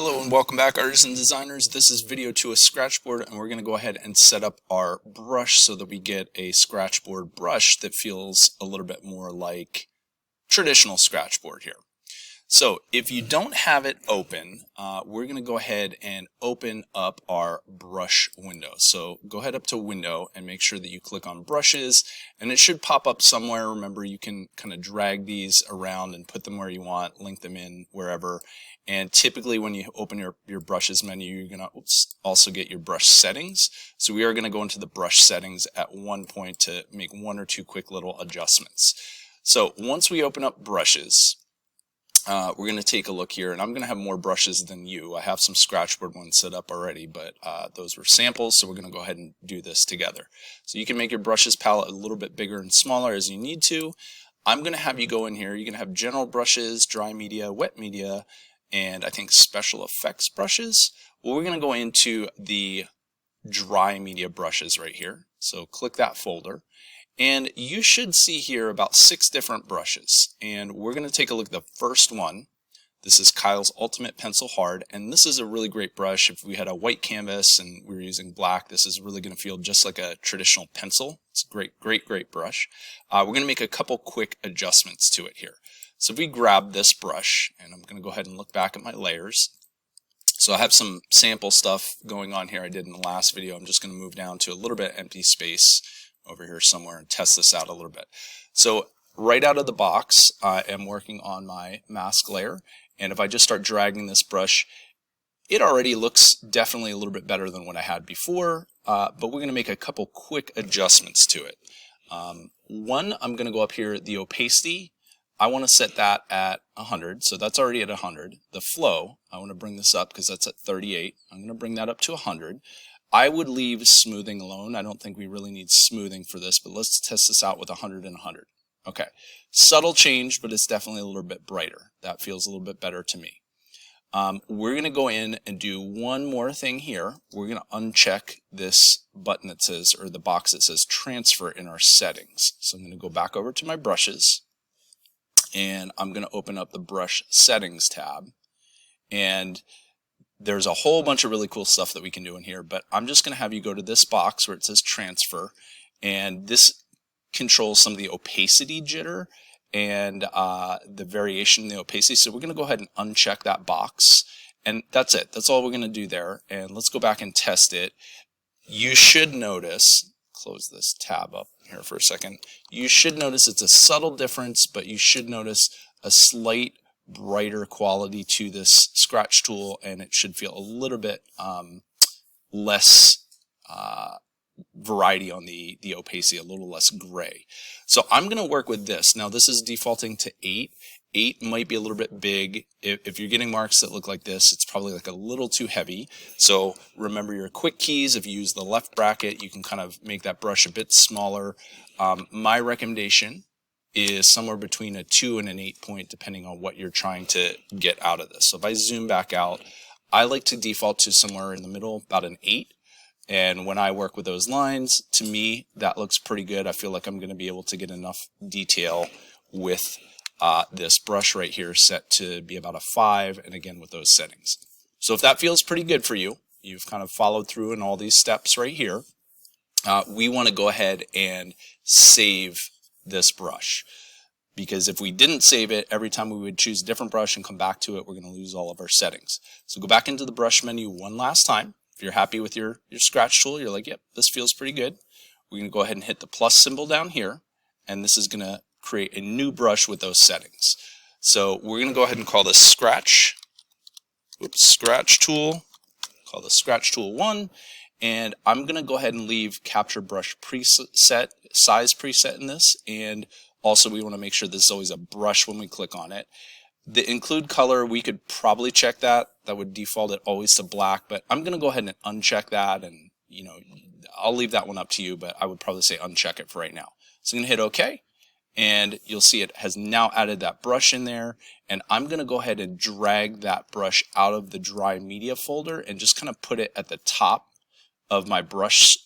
Hello and welcome back, artists and designers. This is video 2 of Scratchboard, and we're going to go ahead and set up our brush so that we get a Scratchboard brush that feels a little bit more like traditional Scratchboard here. So if you don't have it open, we're going to go ahead and open up our brush window. So go ahead up to Window and make sure that you click on Brushes, and it should pop up somewhere. Remember, you can kind of drag these around and put them where you want, link them in wherever. And typically when you open your brushes menu, you're going to also get your brush settings. So we are going to go into the brush settings at one point to make one or two quick little adjustments. So once we open up brushes, we're going to take a look here, and I'm going to have more brushes than you. I have some Scratchboard ones set up already, but those were samples, so we're going to go ahead and do this together. So you can make your brushes palette a little bit bigger and smaller as you need to. I'm going to have you go in here. You're going to have general brushes, dry media, wet media, and I think special effects brushes. Well, we're going to go into the dry media brushes right here. So click that folder. And you should see here about 6 different brushes. And we're going to take a look at the first one. This is Kyle's Ultimate Pencil Hard. And this is a really great brush. If we had a white canvas and we were using black, this is really going to feel just like a traditional pencil. It's a great brush. We're going to make a couple quick adjustments to it here. So if we grab this brush, and I'm going to go ahead and look back at my layers. So I have some sample stuff going on here I did in the last video. I'm just going to move down to a little bit empty space over here somewhere and test this out a little bit. So right out of the box, I am working on my mask layer, and if I just start dragging this brush, it already looks definitely a little bit better than what I had before, but we're going to make a couple quick adjustments to it. One, I'm going to go up here, the opacity. I want to set that at 100, so that's already at 100. The flow, I want to bring this up because that's at 38. I'm going to bring that up to 100. I would leave smoothing alone. I don't think we really need smoothing for this, but let's test this out with 100 and 100. Okay, subtle change, but it's definitely a little bit brighter. That feels a little bit better to me. We're going to go in and do one more thing here. We're going to uncheck this button that says, or the box that says transfer in our settings. So I'm going to go back over to my brushes, and I'm going to open up the brush settings tab. And there's a whole bunch of really cool stuff that we can do in here, but I'm just going to have you go to this box where it says transfer, and this controls some of the opacity jitter and the variation in the opacity. So we're going to go ahead and uncheck that box, and that's it. That's all we're going to do there. And let's go back and test it. You should notice, close this tab up here for a second. You should notice it's a subtle difference, but you should notice a slight brighter quality to this scratch tool, and it should feel a little bit less variety on the opacity, a little less gray. So I'm going to work with this. Now this is defaulting to 8. 8 might be a little bit big. If you're getting marks that look like this, it's probably like a little too heavy. So remember your quick keys. If you use the left bracket, you can kind of make that brush a bit smaller. My recommendation is somewhere between a 2 and an 8 point, depending on what you're trying to get out of this. So if I zoom back out, I like to default to somewhere in the middle, about an 8. And when I work with those lines, to me, that looks pretty good. I feel like I'm going to be able to get enough detail with this brush right here set to be about a 5, and again with those settings. So if that feels pretty good for you, you've kind of followed through in all these steps right here, we want to go ahead and save this brush, because if we didn't save it, every time we would choose a different brush and come back to it, we're going to lose all of our settings. So go back into the brush menu one last time. If you're happy with your scratch tool, you're like, yep, this feels pretty good. We're going to go ahead and hit the plus symbol down here, and this is going to create a new brush with those settings. So we're going to go ahead and call this Scratch Tool. Call this Scratch Tool 1. And I'm going to go ahead and leave Capture Brush preset, size preset in this. And also we want to make sure this is always a brush when we click on it. The include color, we could probably check that. That would default it always to black, but I'm going to go ahead and uncheck that. And, you know, I'll leave that one up to you, but I would probably say uncheck it for right now. So I'm going to hit OK. And you'll see it has now added that brush in there. And I'm going to go ahead and drag that brush out of the dry media folder and just kind of put it at the top of my brush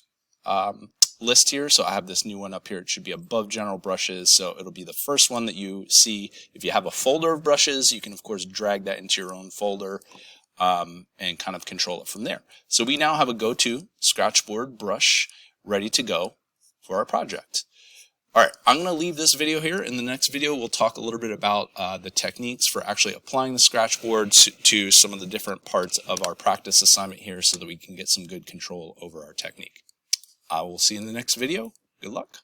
list here. So I have this new one up here. It should be above general brushes. So it'll be the first one that you see. If you have a folder of brushes, you can of course drag that into your own folder. and kind of control it from there. So we now have a go-to Scratchboard brush ready to go for our project. All right, I'm going to leave this video here. In the next video, we'll talk a little bit about the techniques for actually applying the Scratchboard to some of the different parts of our practice assignment here so that we can get some good control over our technique. I will see you in the next video. Good luck.